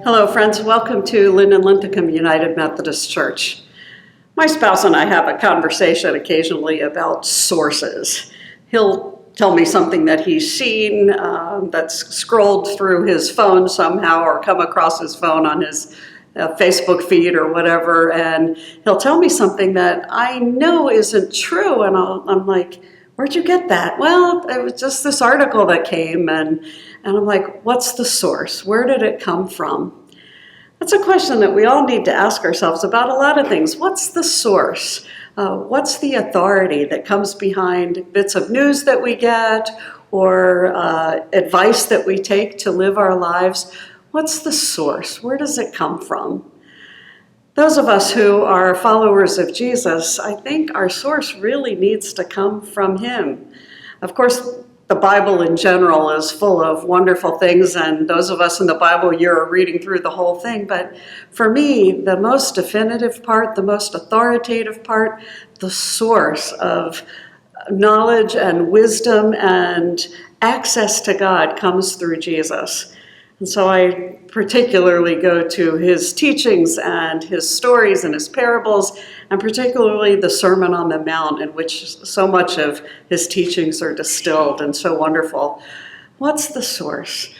Hello, friends. Welcome to Linden-Linthicum United Methodist Church. My spouse and I have a conversation occasionally about sources. He'll tell me something that he's seen that's scrolled through his phone somehow or come across his phone on his Facebook feed or whatever, and he'll tell me something that I know isn't true, and I'm like, where'd you get that? Well, it was just this article that came, and I'm like, what's the source? Where did it come from? That's a question that we all need to ask ourselves about a lot of things. What's the source? What's the authority that comes behind bits of news that we get or advice that we take to live our lives? What's the source? Where does it come from? Those of us who are followers of Jesus, I think our source really needs to come from Him. Of course, the Bible in general is full of wonderful things, and those of us in the Bible, you're reading through the whole thing. But for me, the most definitive part, the most authoritative part, the source of knowledge and wisdom and access to God comes through Jesus. And so I particularly go to his teachings and his stories and his parables, and particularly the Sermon on the Mount, in which so much of his teachings are distilled and so wonderful. What's the source?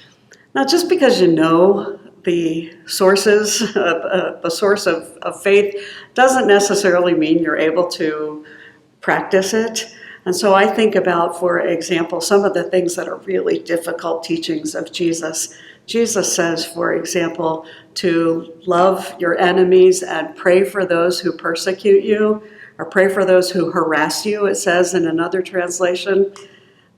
Now, just because you know the sources, the source of faith, doesn't necessarily mean you're able to practice it. And so I think about, for example, some of the things that are really difficult teachings of Jesus. Jesus says, for example, to love your enemies and pray for those who persecute you, or pray for those who harass you, it says in another translation.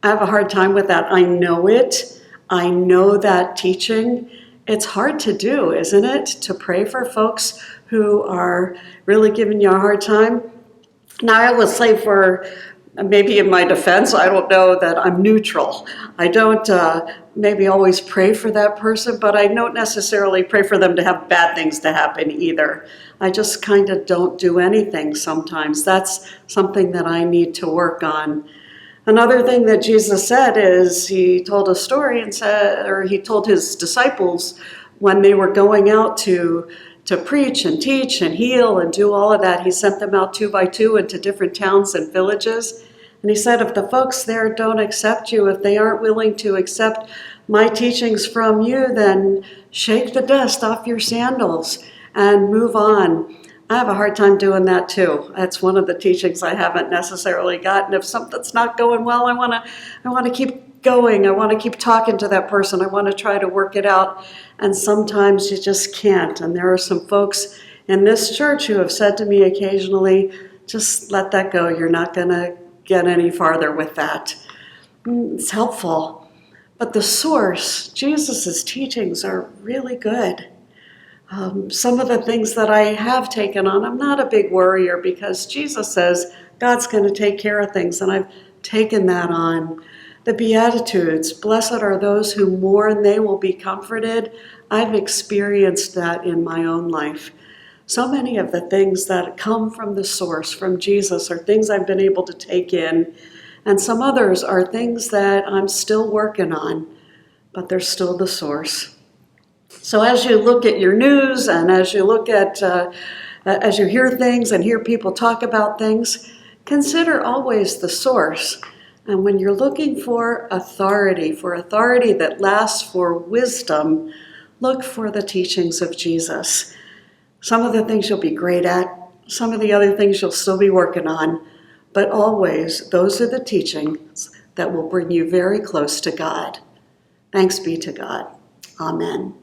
I have a hard time with that. I know it. I know that teaching. It's hard to do, isn't it? To pray for folks who are really giving you a hard time. Now, I will say, for maybe in my defense, I don't know that I'm neutral. I don't maybe always pray for that person, but I don't necessarily pray for them to have bad things to happen either. I just kind of don't do anything sometimes. That's something that I need to work on. Another thing that Jesus said is, he told a story and said, or he told his disciples when they were going out to preach and teach and heal and do all of that, he sent them out 2 by 2 into different towns and villages. And he said, if the folks there don't accept you, if they aren't willing to accept my teachings from you, then shake the dust off your sandals and move on. I have a hard time doing that too. That's one of the teachings I haven't necessarily gotten. If something's not going well, I want to keep going. I want to keep talking to that person. I want to try to work it out. And sometimes you just can't. And there are some folks in this church who have said to me occasionally, just let that go. You're not going to get any farther with that. It's helpful. But the source, Jesus' teachings, are really good. Some of the things that I have taken on, I'm not a big worrier because Jesus says God's going to take care of things, and I've taken that on. The Beatitudes, blessed are those who mourn, they will be comforted. I've experienced that in my own life. So many of the things that come from the source, from Jesus, are things I've been able to take in, and some others are things that I'm still working on, but they're still the source. So as you look at your news and as you look at, as you hear things and hear people talk about things, consider always the source. And when you're looking for authority that lasts, for wisdom, look for the teachings of Jesus. Some of the things you'll be great at, some of the other things you'll still be working on, but always those are the teachings that will bring you very close to God. Thanks be to God. Amen.